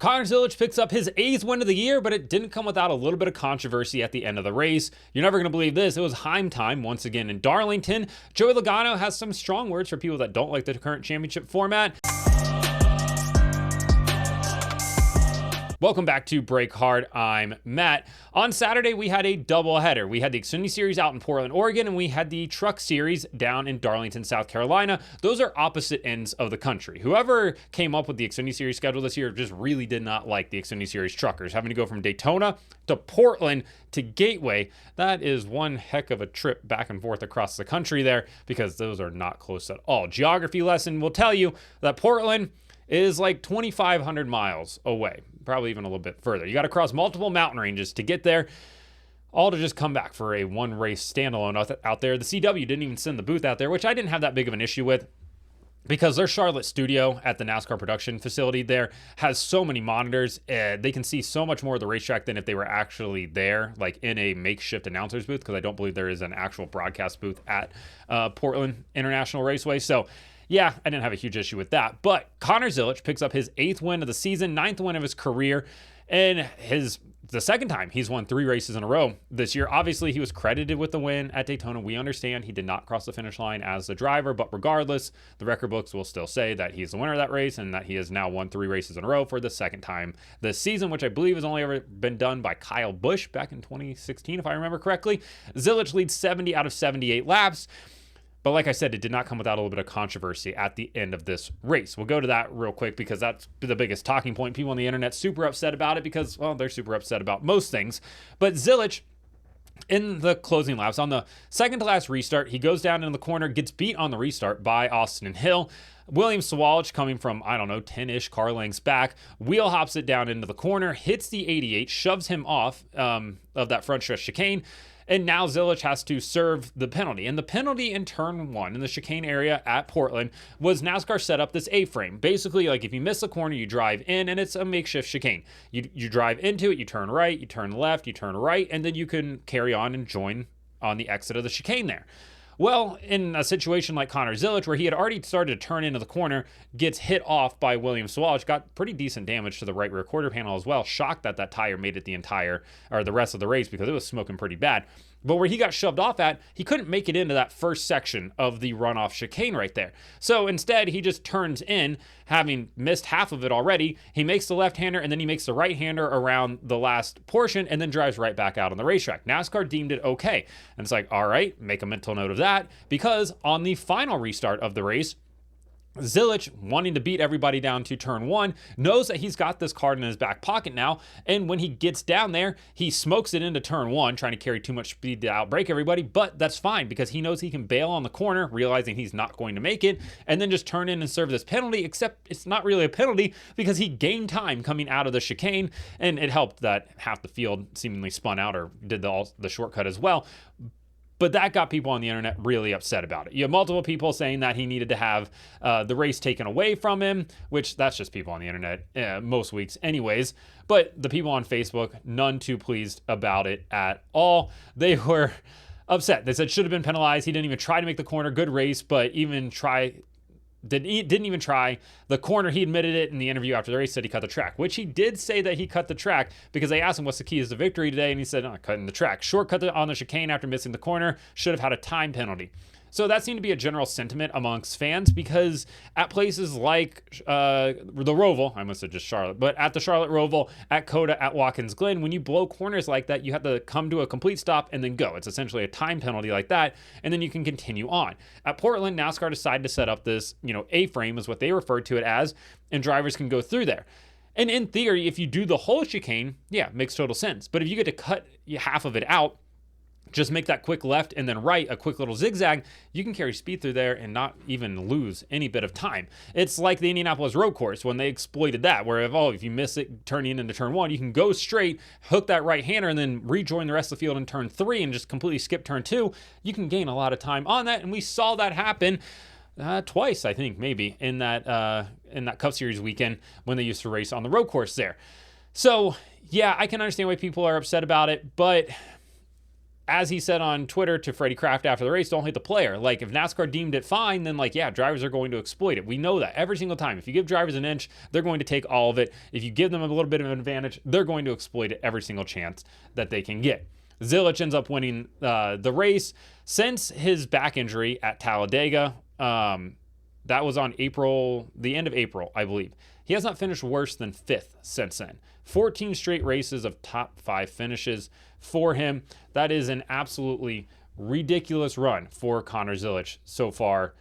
Connor Zilisch picks up his 8th win of the year, but it didn't come without a little bit of controversy at the end of the race. You're never going to believe this. It was Heim time once again in Darlington. Joey Logano has some strong words for people that don't like the current championship format. Welcome back to Break Hard. I'm Matt. On Saturday, we had a doubleheader. We had the Xfinity Series out in Portland, Oregon, and we had the Truck Series down in Darlington, South Carolina. Those are opposite ends of the country. Whoever came up with the Xfinity Series schedule this year just really did not like the Xfinity Series truckers. Having to go from Daytona to Portland to Gateway, that is one heck of a trip back and forth across the country there, because those are not close at all. Geography lesson will tell you that Portland is like 2,500 miles away, probably even a little bit further. You got to cross multiple mountain ranges to get there, all to just come back for a one race standalone out there. The CW didn't even send the booth out there, which I didn't have that big of an issue with, because their Charlotte studio at the NASCAR production facility there has so many monitors. They can see so much more of the racetrack than if they were actually there, like in a makeshift announcer's booth, because I don't believe there is an actual broadcast booth at Portland International Raceway. So yeah, I didn't have a huge issue with that. But Connor Zilisch picks up his 8th win of the season, 9th win of his career, and the second time he's won 3 races in a row this year. Obviously, he was credited with the win at Daytona. We understand he did not cross the finish line as the driver, but regardless, the record books will still say that he's the winner of that race and that he has now won 3 races in a row for the second time this season, which I believe has only ever been done by Kyle Busch back in 2016, if I remember correctly. Zilisch leads 70 out of 78 laps. But like I said, it did not come without a little bit of controversy at the end of this race. We'll go to that real quick because that's the biggest talking point. People on the internet super upset about it because, well, they're super upset about most things. But Zilisch, in the closing laps, on the second to last restart, he goes down in the corner, gets beat on the restart by Austin Hill. William Sawalich, coming from, 10-ish car lengths back, wheel hops it down into the corner, hits the 88, shoves him off of that front stretch chicane. And now Zilisch has to serve the penalty. And the penalty in turn 1 in the chicane area at Portland was NASCAR set up this A-frame. Basically, like if you miss the corner, you drive in, and it's a makeshift chicane. You drive into it, you turn right, you turn left, you turn right, and then you can carry on and join on the exit of the chicane there. Well, in a situation like Connor Zilisch, where he had already started to turn into the corner, gets hit off by William Sawalich, got pretty decent damage to the right rear quarter panel as well. Shocked that tire made it the rest of the race, because it was smoking pretty bad. But where he got shoved off at, he couldn't make it into that first section of the runoff chicane right there. So instead, he just turns in, having missed half of it already. He makes the left-hander, and then he makes the right-hander around the last portion, and then drives right back out on the racetrack. NASCAR deemed it okay. And it's like, all right, make a mental note of that, because on the final restart of the race, Zilisch, wanting to beat everybody down to turn 1, knows that he's got this card in his back pocket now, and when he gets down there, he smokes it into turn 1, trying to carry too much speed to outbrake everybody, but that's fine, because he knows he can bail on the corner, realizing he's not going to make it, and then just turn in and serve this penalty, except it's not really a penalty, because he gained time coming out of the chicane, and it helped that half the field seemingly spun out or did the shortcut as well. But that got people on the internet really upset about it. You have multiple people saying that he needed to have the race taken away from him, which that's just people on the internet most weeks anyways. But the people on Facebook, none too pleased about it at all. They were upset. They said should have been penalized. He didn't even try to make the corner. Good race, but didn't even try the corner. He admitted it in the interview after the race, said he cut the track, which he did say that he cut the track, because they asked him what's the keys to victory today, and he said, cutting the track. Shortcut on the chicane after missing the corner, should have had a time penalty. So that seemed to be a general sentiment amongst fans, because at places like the Roval, I must have just Charlotte, but at the Charlotte Roval, at Coda, at Watkins Glen, when you blow corners like that, you have to come to a complete stop and then go. It's essentially a time penalty like that, and then you can continue on. At Portland, NASCAR decided to set up this, A-frame is what they referred to it as, and drivers can go through there. And in theory, if you do the whole chicane, yeah, makes total sense. But if you get to cut half of it out, just make that quick left and then right, a quick little zigzag, you can carry speed through there and not even lose any bit of time. It's like the Indianapolis road course when they exploited that, where if you miss it turning into turn 1, you can go straight, hook that right hander, and then rejoin the rest of the field in turn 3 and just completely skip turn 2. You can gain a lot of time on that, and we saw that happen twice, I think, maybe in that Cup Series weekend when they used to race on the road course there. So yeah, I can understand why people are upset about it, but as he said on Twitter to Freddie Kraft after the race, don't hit the player. Like, if NASCAR deemed it fine, then like, yeah, drivers are going to exploit it. We know that every single time. If you give drivers an inch, they're going to take all of it. If you give them a little bit of an advantage, they're going to exploit it every single chance that they can get. Zilisch ends up winning the race. Since his back injury at Talladega, that was on the end of April, I believe. He has not finished worse than 5th since then. 14 straight races of top 5 finishes for him. That is an absolutely ridiculous run for Connor Zilisch so far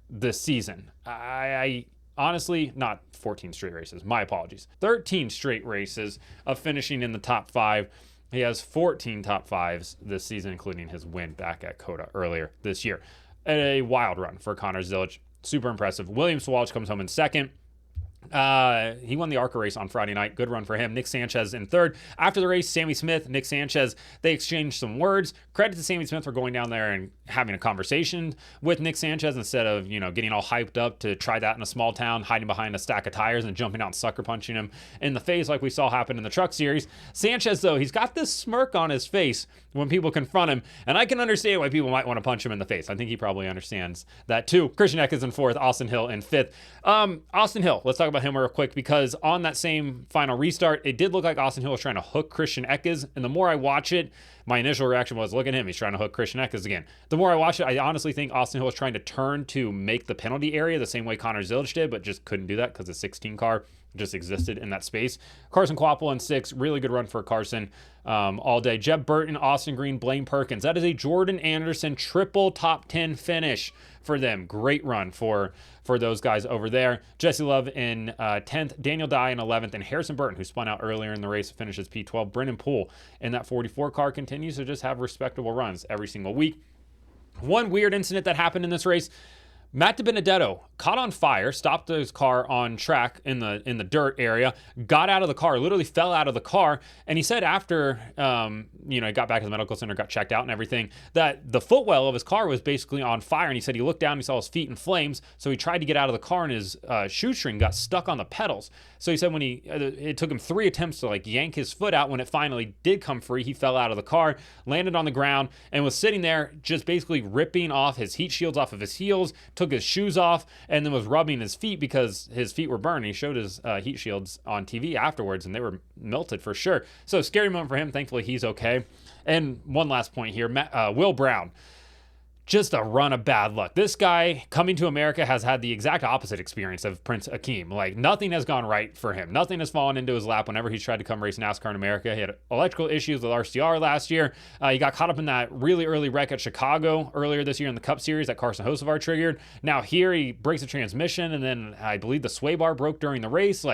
this season. I honestly, not 14 straight races, my apologies. 13 straight races of finishing in the top 5. He has 14 top 5s this season, including his win back at COTA earlier this year. A wild run for Connor Zilisch. Super impressive. William Sawalich comes home in 2nd. He won the ARCA race on Friday night. Good run for him. Nick Sanchez in 3rd. After the race, Sammy Smith, Nick Sanchez, they exchanged some words. Credit to Sammy Smith for going down there and having a conversation with Nick Sanchez instead of, getting all hyped up to try that in a small town, hiding behind a stack of tires and jumping out and sucker punching him in the face like we saw happen in the Truck Series. Sanchez, though, he's got this smirk on his face when people confront him, and I can understand why people might want to punch him in the face. I think he probably understands that too. Christian Eck is in 4th, Austin Hill in 5th. Austin Hill, let's talk about him real quick, because on that same final restart, it did look like Austin Hill was trying to hook Christian Eckes, and the more I watch it, my initial reaction was, look at him, he's trying to hook Christian Eckes again. The more I watch it, I honestly think Austin Hill was trying to turn to make the penalty area the same way Connor Zilisch did, but just couldn't do that because the 16 car just existed in that space. Carson Kvapil in 6th, really good run for Carson all day. Jeb Burton, Austin Green, Blaine Perkins. That is a Jordan Anderson triple top 10 finish for them. Great run for those guys over there. Jesse Love in 10th, Daniel Dye in 11th, and Harrison Burton, who spun out earlier in the race, finishes P12. Brennan Poole in that 44 car continues to just have respectable runs every single week. One weird incident that happened in this race, Matt DiBenedetto caught on fire, stopped his car on track in the dirt area, got out of the car, literally fell out of the car, and he said after, he got back to the medical center, got checked out and everything, that the footwell of his car was basically on fire, and he said he looked down and he saw his feet in flames, so he tried to get out of the car, and his shoestring got stuck on the pedals. So he said it took him 3 attempts to yank his foot out. When it finally did come free, he fell out of the car, landed on the ground, and was sitting there just basically ripping off his heat shields off of his heels, took his shoes off, and then was rubbing his feet because his feet were burned. He showed his heat shields on TV afterwards, and they were melted for sure. So scary moment for him. Thankfully, he's okay. And one last point here, Will Brown. Just a run of bad luck. This guy coming to America has had the exact opposite experience of Prince Akeem. Nothing has gone right for him. Nothing has fallen into his lap whenever he's tried to come race NASCAR in America. He had electrical issues with RCR last year. He got caught up in that really early wreck at Chicago earlier this year in the Cup Series that Carson Hocevar triggered. Now here he breaks a transmission, and then I believe the sway bar broke during the race.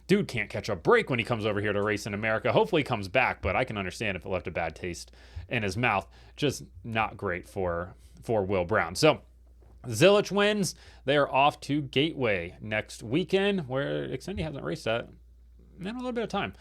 Dude can't catch a break when he comes over here to race in America. Hopefully he comes back, but I can understand if it left a bad taste in his mouth. Just not great for Will Brown. So Zilisch wins. They are off to Gateway next weekend, where Xfinity hasn't raced at in a little bit of time,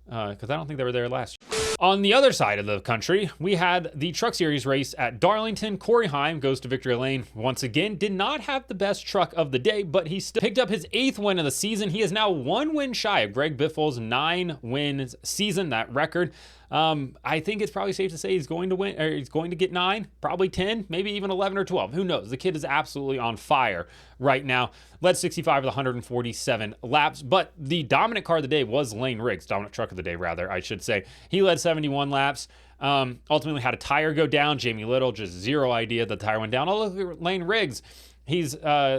because I don't think they were there last year. On the other side of the country, we had the Truck Series race at Darlington. Corey Heim goes to victory lane once again. Did not have the best truck of the day, but he still picked up his 8th win of the season. He is now 1 win shy of Greg Biffle's 9 wins season, that record. I think it's probably safe to say he's going to win, or he's going to get 9, probably 10, maybe even 11 or 12. Who knows? The kid is absolutely on fire right now. Led 65 with 147 laps, but the dominant car of the day was Lane Riggs, dominant truck of the day, rather, I should say. He led 71 laps. Ultimately had a tire go down. Jamie Little, just zero idea the tire went down. Oh, look at Lane Riggs. He's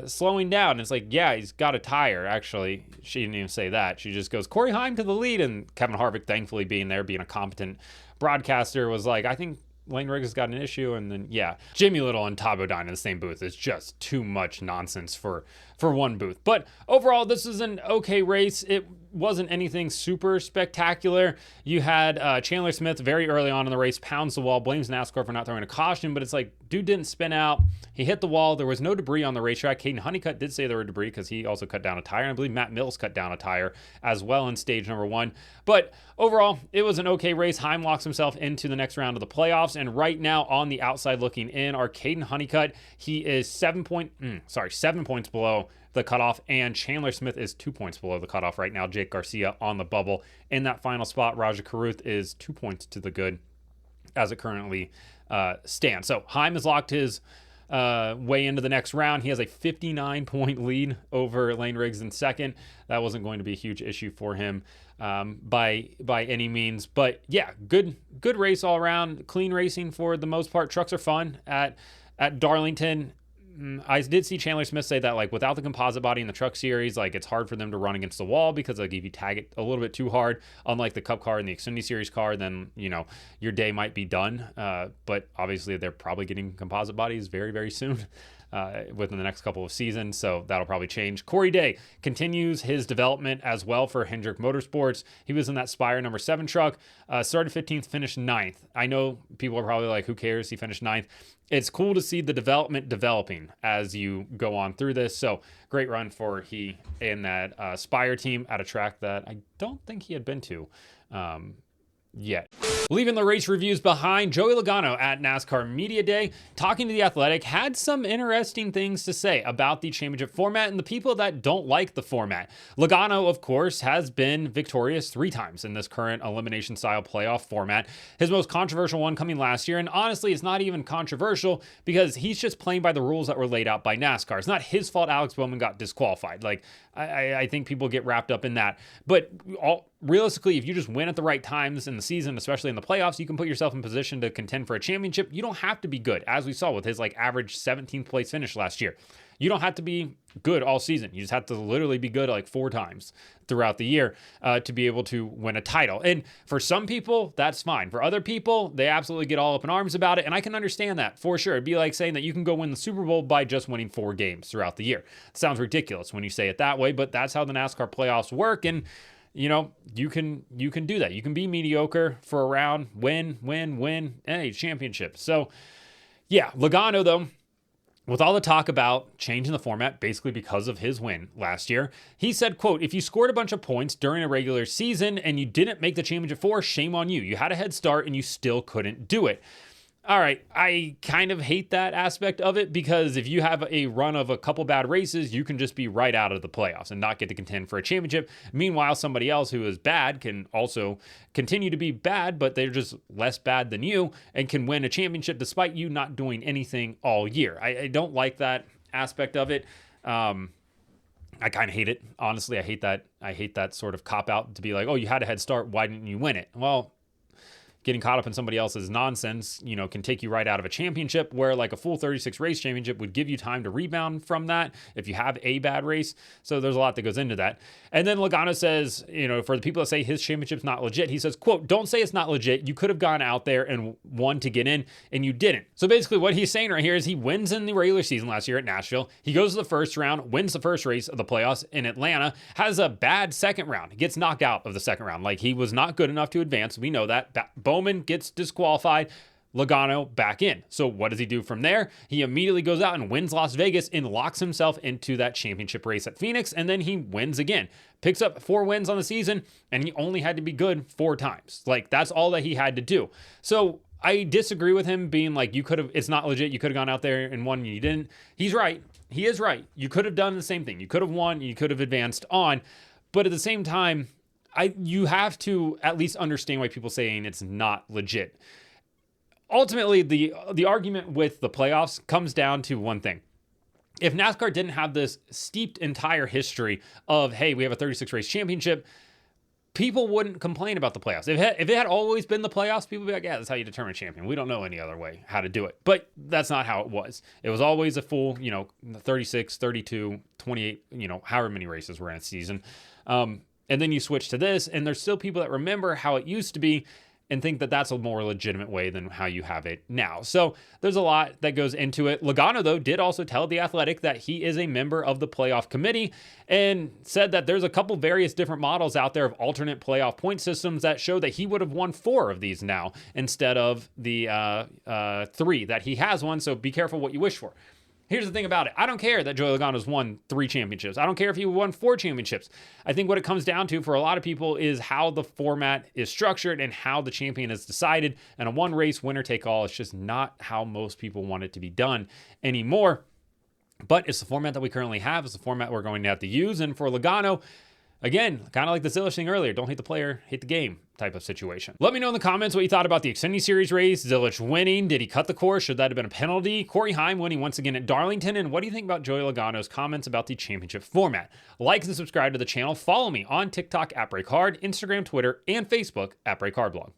slowing down. It's yeah, he's got a tire. Actually, she didn't even say that. She just goes, Corey Heim to the lead. And Kevin Harvick, thankfully being there, being a competent broadcaster, was I think Lane Riggs has got an issue. And then, yeah, Jamie Little and Todd Bodine in the same booth is just too much nonsense for one booth. But overall, this is an okay race. It wasn't anything super spectacular. You had Chandler Smith very early on in the race pounds the wall, blames NASCAR for not throwing a caution, but it's dude didn't spin out. He hit the wall. There was no debris on the racetrack. Caden Honeycutt did say there were debris because he also cut down a tire. And I believe Matt Mills cut down a tire as well in stage number 1. But overall, it was an okay race. Heim locks himself into the next round of the playoffs. And right now on the outside looking in are Caden Honeycutt. He is 7 points below the cutoff, and Chandler Smith is 2 points below the cutoff right now. Jake Garcia on the bubble in that final spot. Raja Karuth is 2 points to the good as it currently stands. So Heim has locked his way into the next round. He has a 59-point lead over Lane Riggs in second. That wasn't going to be a huge issue for him by any means. But yeah, good race all around. Clean racing for the most part. Trucks are fun at Darlington. I did see Chandler Smith say that, like, without the composite body in the truck series, like, it's hard for them to run against the wall because, like, if you tag it a little bit too hard, unlike the Cup car and the Xfinity Series car, then, you know, your day might be done. But obviously they're probably getting composite bodies very, very soon. Within the next couple of seasons, so that'll probably change. Corey Day continues his development as well for Hendrick Motorsports. He was in that Spire number 7 truck, started 15th, finished 9th. I know people are probably like, who cares? He finished 9th. It's cool to see the developing as you go on through this. So great run for he in that Spire team at a track that I don't think he had been to yet. Leaving the race reviews behind, Joey Logano at NASCAR Media Day, talking to The Athletic, had some interesting things to say about the championship format and the people that don't like the format. Logano, of course, has been victorious 3 times in this current elimination style playoff format. His most controversial one coming last year, and honestly, it's not even controversial because he's just playing by the rules that were laid out by NASCAR. It's not his fault Alex Bowman got disqualified. Like, I think people get wrapped up in that. But realistically, if you just win at the right times in the season, especially in the playoffs, you can put yourself in position to contend for a championship. You don't have to be good, as we saw with his like average 17th place finish last year. You don't have to be good all season. You just have to literally be good like 4 times throughout the year to be able to win a title. And for some people, that's fine. For other people, they absolutely get all up in arms about it. And I can understand that for sure. It'd be like saying that you can go win the Super Bowl by just winning 4 games throughout the year. It sounds ridiculous when you say it that way, but that's how the NASCAR playoffs work. And you know, you can do that. You can be mediocre for a round, win, hey, championship. So yeah, Logano though, with all the talk about changing the format basically because of his win last year, he said, quote, "If you scored a bunch of points during a regular season and you didn't make the championship 4, shame on you. You had a head start and you still couldn't do it." All right, I kind of hate that aspect of it because if you have a run of a couple bad races, you can just be right out of the playoffs and not get to contend for a championship. Meanwhile, somebody else who is bad can also continue to be bad, but they're just less bad than you and can win a championship despite you not doing anything all year. I don't like that aspect of it. I kind of hate it. Honestly, I hate that sort of cop-out to be like, oh, you had a head start, why didn't you win it? Well, getting caught up in somebody else's nonsense, you know, can take you right out of a championship where like a full 36 race championship would give you time to rebound from that if you have a bad race. So there's a lot that goes into that. And then Logano says, you know, for the people that say his championship's not legit, he says, quote, "Don't say it's not legit. You could have gone out there and won to get in and you didn't." So basically what he's saying right here is he wins in the regular season last year at Nashville. He goes to the first round, wins the first race of the playoffs in Atlanta, has a bad second round, gets knocked out of the second round. Like he was not good enough to advance. We know that. Bowman gets disqualified, Logano back in. So what does he do from there? He immediately goes out and wins Las Vegas and locks himself into that championship race at Phoenix, and then he wins again. Picks up 4 wins on the season, and he only had to be good 4 times. Like, that's all that he had to do. So I disagree with him being like, it's not legit, you could have gone out there and won and you didn't. He's right. He is right. You could have done the same thing. You could have won, you could have advanced on, but at the same time, you have to at least understand why people saying it's not legit. Ultimately, the argument with the playoffs comes down to one thing. If NASCAR didn't have this steeped entire history of, hey, we have a 36 race championship, people wouldn't complain about the playoffs. If it had always been the playoffs, people would be like, yeah, that's how you determine a champion. We don't know any other way how to do it. But that's not how it was. It was always a full, 36, 32, 28, however many races were in a season. And then you switch to this, and there's still people that remember how it used to be and think that that's a more legitimate way than how you have it now. So there's a lot that goes into it. Logano, though, did also tell The Athletic that he is a member of the playoff committee and said that there's a couple various different models out there of alternate playoff point systems that show that he would have won 4 of these now instead of the 3 that he has won. So be careful what you wish for. Here's the thing about it. I don't care that Joey Logano's won 3 championships. I don't care if he won 4 championships. I think what it comes down to for a lot of people is how the format is structured and how the champion is decided. And a one race winner take all is just not how most people want it to be done anymore. But it's the format that we currently have. It's the format we're going to have to use. And for Logano, Again, kind of like the Zilisch thing earlier, don't hate the player, hate the game type of situation. Let me know in the comments what you thought about the Xfinity Series race. Zilisch winning, did he cut the course? Should that have been a penalty? Corey Heim winning once again at Darlington, and what do you think about Joey Logano's comments about the championship format? Like and subscribe to the channel. Follow me on TikTok at BreakHard, Instagram, Twitter, and Facebook at BreakHardBlog.